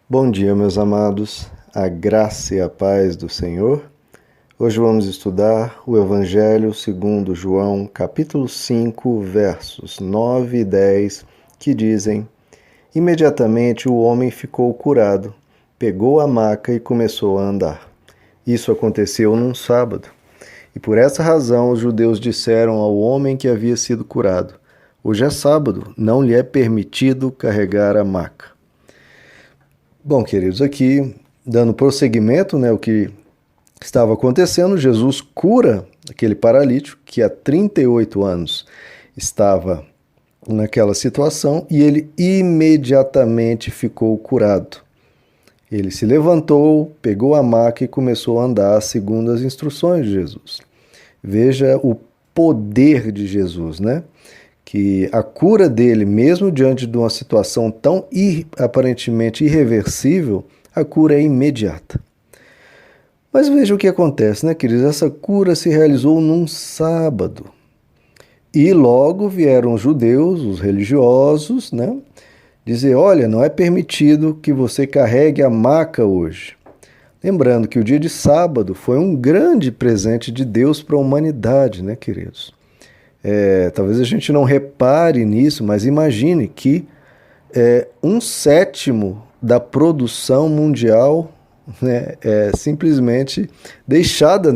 Bom dia, meus amados, a graça e a paz do Senhor. Hoje vamos estudar o Evangelho segundo João, capítulo 5, versos 9 e 10, que dizem: Imediatamente o homem ficou curado, pegou a maca e começou a andar. Isso aconteceu num sábado. E por essa razão os judeus disseram ao homem que havia sido curado: Hoje é sábado, não lhe é permitido carregar a maca. Bom, queridos, aqui, dando prosseguimento, o que estava acontecendo, Jesus cura aquele paralítico que há 38 anos estava naquela situação e ele imediatamente ficou curado. Ele se levantou, pegou a maca e começou a andar segundo as instruções de Jesus. Veja o poder de Jesus, que a cura dele, mesmo diante de uma situação tão aparentemente irreversível, a cura é imediata. Mas veja o que acontece, queridos? Essa cura se realizou num sábado. E logo vieram os judeus, os religiosos, dizer: olha, não é permitido que você carregue a maca hoje. Lembrando que o dia de sábado foi um grande presente de Deus para a humanidade, queridos? Talvez a gente não repare nisso, mas imagine que 1/7 da produção mundial é simplesmente deixada,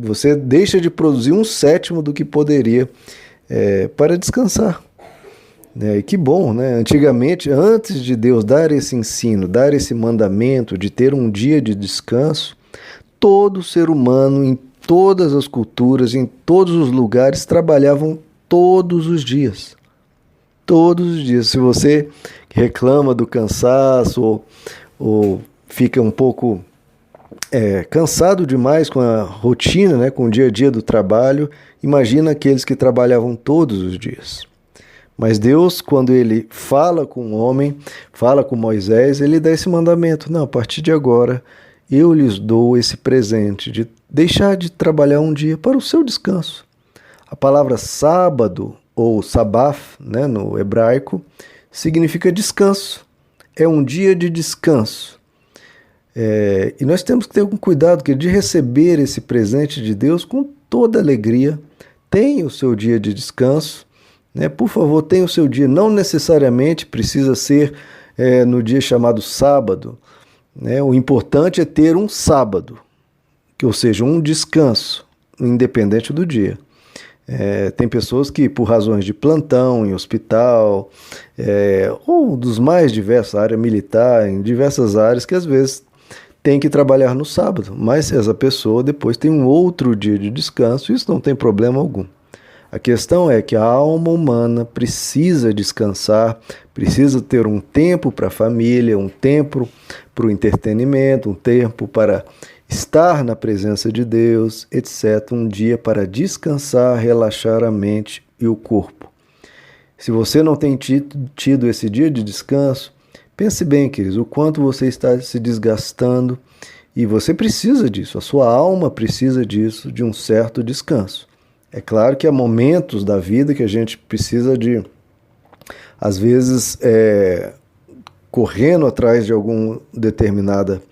Você deixa de produzir 1/7 do que poderia para descansar. E que bom, Antigamente, antes de Deus dar esse ensino, dar esse mandamento de ter um dia de descanso, todo ser humano em todas as culturas, em todos os lugares, trabalhavam todos os dias. Todos os dias. Se você reclama do cansaço ou fica um pouco cansado demais com a rotina, com o dia a dia do trabalho, imagina aqueles que trabalhavam todos os dias. Mas Deus, quando Ele fala com o homem, fala com Moisés, Ele dá esse mandamento: não, a partir de agora eu lhes dou esse presente de deixar de trabalhar um dia para o seu descanso. A palavra sábado, ou sabbath, no hebraico, significa descanso. É um dia de descanso. E nós temos que ter um cuidado de receber esse presente de Deus com toda alegria. Tenha o seu dia de descanso. Por favor, tenha o seu dia. Não necessariamente precisa ser no dia chamado sábado. O importante é ter um sábado, ou seja, um descanso, independente do dia. Tem pessoas que, por razões de plantão em hospital, ou dos mais diversos, área militar, em diversas áreas, que às vezes tem que trabalhar no sábado, mas essa pessoa depois tem um outro dia de descanso, isso não tem problema algum. A questão é que a alma humana precisa descansar, precisa ter um tempo para a família, um tempo para o entretenimento, um tempo para estar na presença de Deus, etc. Um dia para descansar, relaxar a mente e o corpo. Se você não tem tido esse dia de descanso, pense bem, queridos, o quanto você está se desgastando e você precisa disso, a sua alma precisa disso, de um certo descanso. É claro que há momentos da vida que a gente precisa de, às vezes, correndo atrás de alguma determinada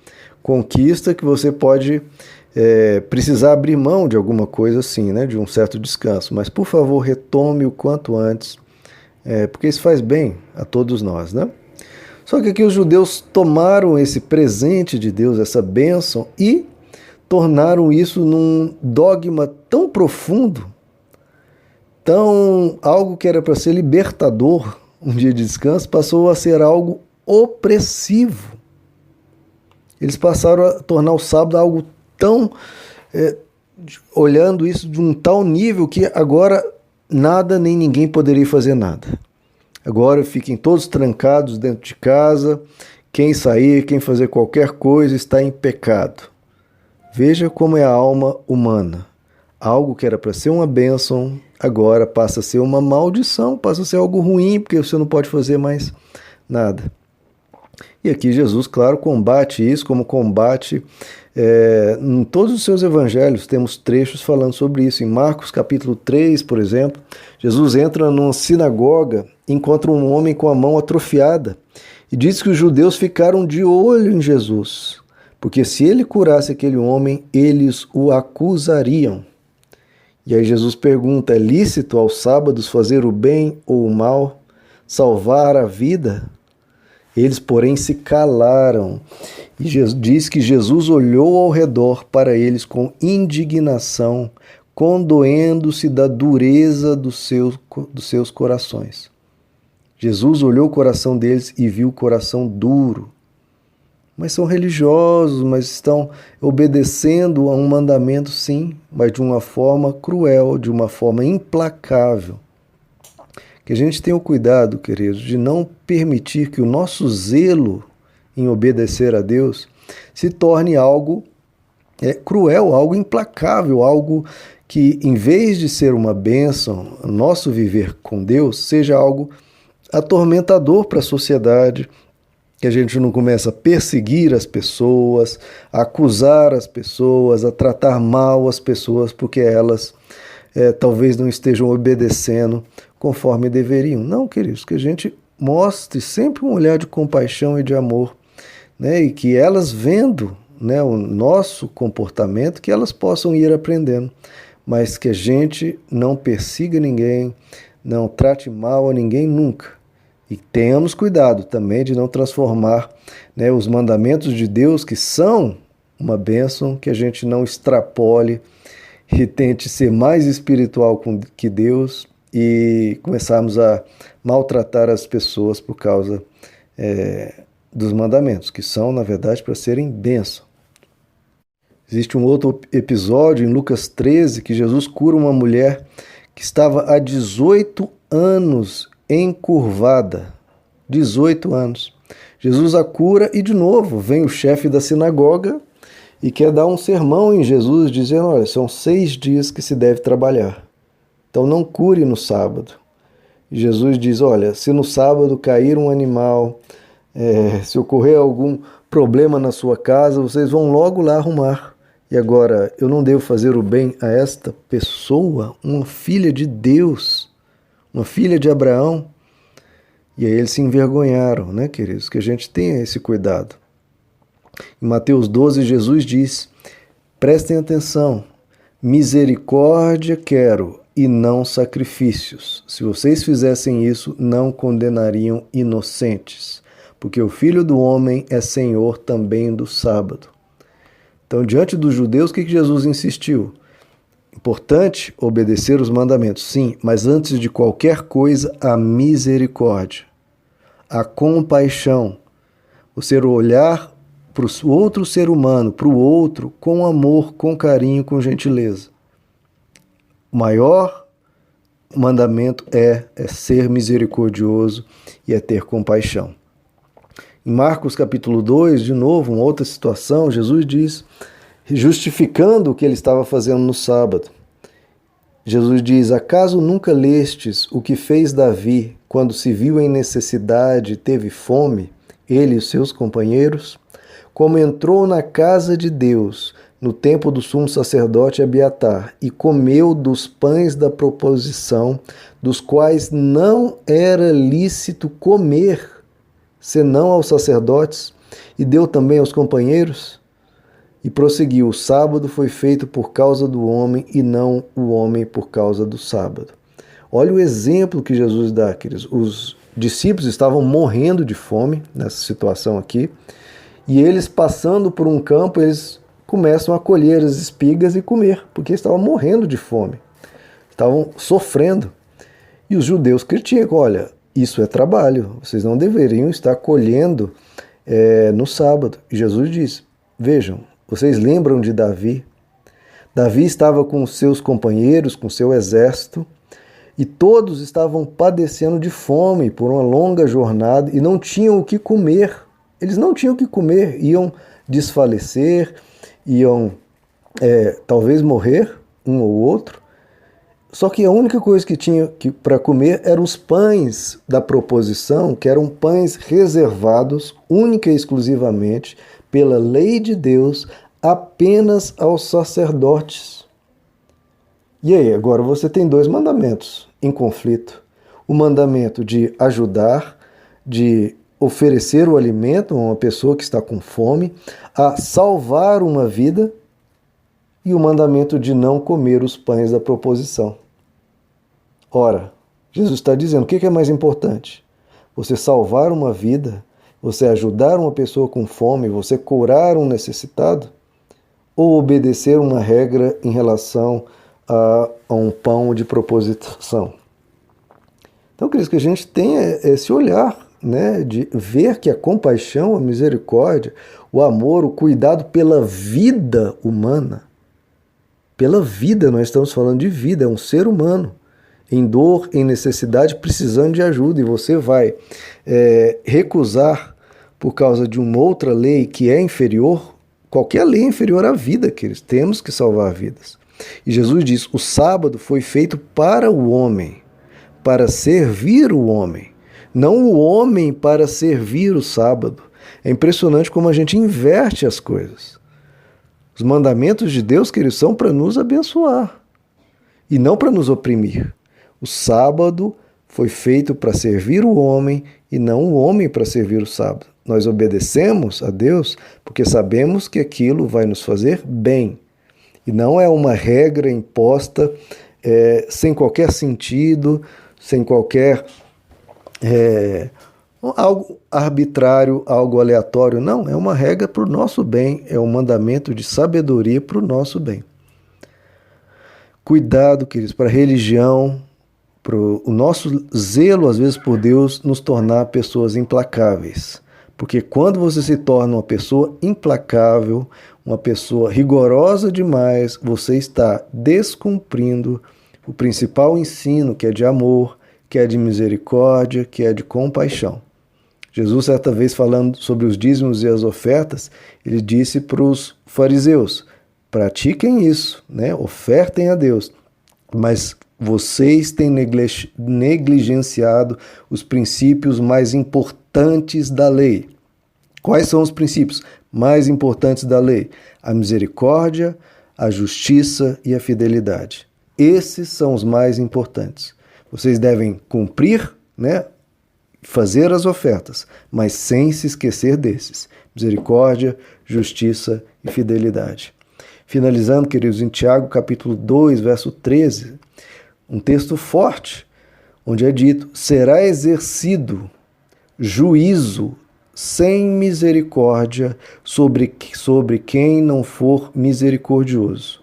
conquista, que você pode precisar abrir mão de alguma coisa assim, de um certo descanso. Mas, por favor, retome o quanto antes, porque isso faz bem a todos nós, Só que aqui os judeus tomaram esse presente de Deus, essa bênção, e tornaram isso num dogma tão profundo, algo que era para ser libertador, um dia de descanso, passou a ser algo opressivo. Eles passaram a tornar o sábado algo tão, olhando isso de um tal nível que agora nada nem ninguém poderia fazer nada. Agora fiquem todos trancados dentro de casa, quem sair, quem fazer qualquer coisa está em pecado. Veja como é a alma humana. Algo que era para ser uma bênção, agora passa a ser uma maldição, passa a ser algo ruim, porque você não pode fazer mais nada. E aqui Jesus, claro, combate isso, como combate em todos os seus evangelhos. Temos trechos falando sobre isso. Em Marcos capítulo 3, por exemplo, Jesus entra numa sinagoga e encontra um homem com a mão atrofiada. E diz que os judeus ficaram de olho em Jesus, porque se ele curasse aquele homem, eles o acusariam. E aí Jesus pergunta: é lícito aos sábados fazer o bem ou o mal, salvar a vida? Eles, porém, se calaram. E diz que Jesus olhou ao redor para eles com indignação, condoendo-se da dureza dos seus corações. Jesus olhou o coração deles e viu o coração duro. Mas são religiosos, mas estão obedecendo a um mandamento, sim, mas de uma forma cruel, de uma forma implacável. Que a gente tenha o cuidado, queridos, de não permitir que o nosso zelo em obedecer a Deus se torne algo cruel, algo implacável, algo que, em vez de ser uma bênção, nosso viver com Deus, seja algo atormentador para a sociedade, que a gente não começa a perseguir as pessoas, a acusar as pessoas, a tratar mal as pessoas porque elas talvez não estejam obedecendo conforme deveriam. Não, queridos, que a gente mostre sempre um olhar de compaixão e de amor, né? E que elas vendo, né, o nosso comportamento, que elas possam ir aprendendo, mas que a gente não persiga ninguém, não trate mal a ninguém nunca. E tenhamos cuidado também de não transformar, né, os mandamentos de Deus, que são uma bênção, que a gente não extrapole e tente ser mais espiritual que Deus e começarmos a maltratar as pessoas por causa dos mandamentos, que são, na verdade, para serem bênção. Existe um outro episódio em Lucas 13 que Jesus cura uma mulher que estava há 18 anos encurvada. 18 anos. Jesus a cura e, de novo, vem o chefe da sinagoga e quer dar um sermão em Jesus, dizendo: olha, são 6 dias que se deve trabalhar. Então não cure no sábado. E Jesus diz: olha, se no sábado cair um animal, se ocorrer algum problema na sua casa, vocês vão logo lá arrumar. E agora, eu não devo fazer o bem a esta pessoa, uma filha de Deus, uma filha de Abraão? E aí eles se envergonharam, né, queridos? Que a gente tenha esse cuidado. Em Mateus 12, Jesus diz: prestem atenção, misericórdia quero e não sacrifícios. Se vocês fizessem isso, não condenariam inocentes, porque o Filho do Homem é Senhor também do sábado. Então, diante dos judeus, o que Jesus insistiu? Importante obedecer os mandamentos, sim, mas antes de qualquer coisa, a misericórdia, a compaixão, você olhar para o outro ser humano, para o outro, com amor, com carinho, com gentileza. O maior mandamento é ser misericordioso e é ter compaixão. Em Marcos capítulo 2, de novo, uma outra situação, Jesus diz, justificando o que ele estava fazendo no sábado. Jesus diz: acaso nunca lestes o que fez Davi quando se viu em necessidade e teve fome, ele e os seus companheiros? Como entrou na casa de Deus no tempo do sumo sacerdote Abiatar e comeu dos pães da proposição, dos quais não era lícito comer, senão aos sacerdotes, e deu também aos companheiros? E prosseguiu: o sábado foi feito por causa do homem e não o homem por causa do sábado. Olha o exemplo que Jesus dá, queridos. Os discípulos estavam morrendo de fome nessa situação aqui, e eles passando por um campo, eles começam a colher as espigas e comer, porque estavam morrendo de fome, estavam sofrendo. E os judeus criticam: olha, isso é trabalho, vocês não deveriam estar colhendo no sábado. E Jesus diz: vejam, vocês lembram de Davi? Davi estava com os seus companheiros, com seu exército, e todos estavam padecendo de fome por uma longa jornada e não tinham o que comer. Eles não tinham o que comer, iam desfalecer, iam talvez morrer, um ou outro. Só que a única coisa que tinha para comer eram os pães da proposição, que eram pães reservados única e exclusivamente pela lei de Deus apenas aos sacerdotes. E aí, agora você tem 2 mandamentos em conflito. O mandamento de ajudar, de oferecer o alimento a uma pessoa que está com fome, a salvar uma vida e o mandamento de não comer os pães da proposição. Ora, Jesus está dizendo, o que é mais importante? Você salvar uma vida, você ajudar uma pessoa com fome, você curar um necessitado? Ou obedecer uma regra em relação a um pão de proposição? Então, queridos, que a gente tenha esse olhar, né, de ver que a compaixão, a misericórdia, o amor, o cuidado pela vida humana, pela vida, nós estamos falando de vida, é um ser humano, em dor, em necessidade, precisando de ajuda, e você vai recusar por causa de uma outra lei que é inferior. Qualquer lei é inferior à vida, queridos, temos que salvar vidas. E Jesus diz, o sábado foi feito para o homem, para servir o homem, não o homem para servir o sábado. É impressionante como a gente inverte as coisas. Os mandamentos de Deus, queridos, são para nos abençoar e não para nos oprimir. O sábado foi feito para servir o homem e não o homem para servir o sábado. Nós obedecemos a Deus porque sabemos que aquilo vai nos fazer bem. E não é uma regra imposta sem qualquer sentido, sem qualquer algo arbitrário, algo aleatório. Não, é uma regra para o nosso bem, é um mandamento de sabedoria para o nosso bem. Cuidado, queridos, para a religião, para o nosso zelo, às vezes, por Deus, nos tornar pessoas implacáveis. Porque quando você se torna uma pessoa implacável, uma pessoa rigorosa demais, você está descumprindo o principal ensino, que é de amor, que é de misericórdia, que é de compaixão. Jesus, certa vez, falando sobre os dízimos e as ofertas, ele disse para os fariseus, pratiquem isso, né? Ofertem a Deus, mas vocês têm negligenciado os princípios mais importantes da lei. Quais são os princípios mais importantes da lei? A misericórdia, a justiça e a fidelidade. Esses são os mais importantes. Vocês devem cumprir, né? Fazer as ofertas, mas sem se esquecer desses. Misericórdia, justiça e fidelidade. Finalizando, queridos, em Tiago, capítulo 2, verso 13, um texto forte, onde é dito, será exercido juízo sem misericórdia sobre quem não for misericordioso.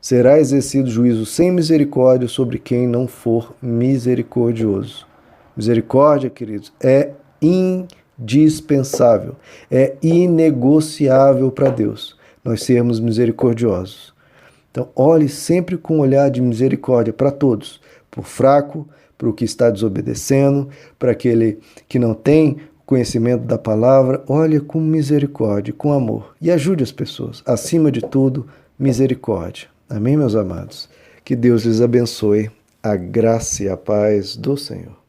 Será exercido juízo sem misericórdia sobre quem não for misericordioso. Misericórdia, queridos, é indispensável, é inegociável para Deus, nós sermos misericordiosos. Então, olhe sempre com um olhar de misericórdia para todos, para o fraco, para o que está desobedecendo, para aquele que não tem conhecimento da palavra. Olhe com misericórdia, com amor, e ajude as pessoas. Acima de tudo, misericórdia. Amém, meus amados? Que Deus lhes abençoe, a graça e a paz do Senhor.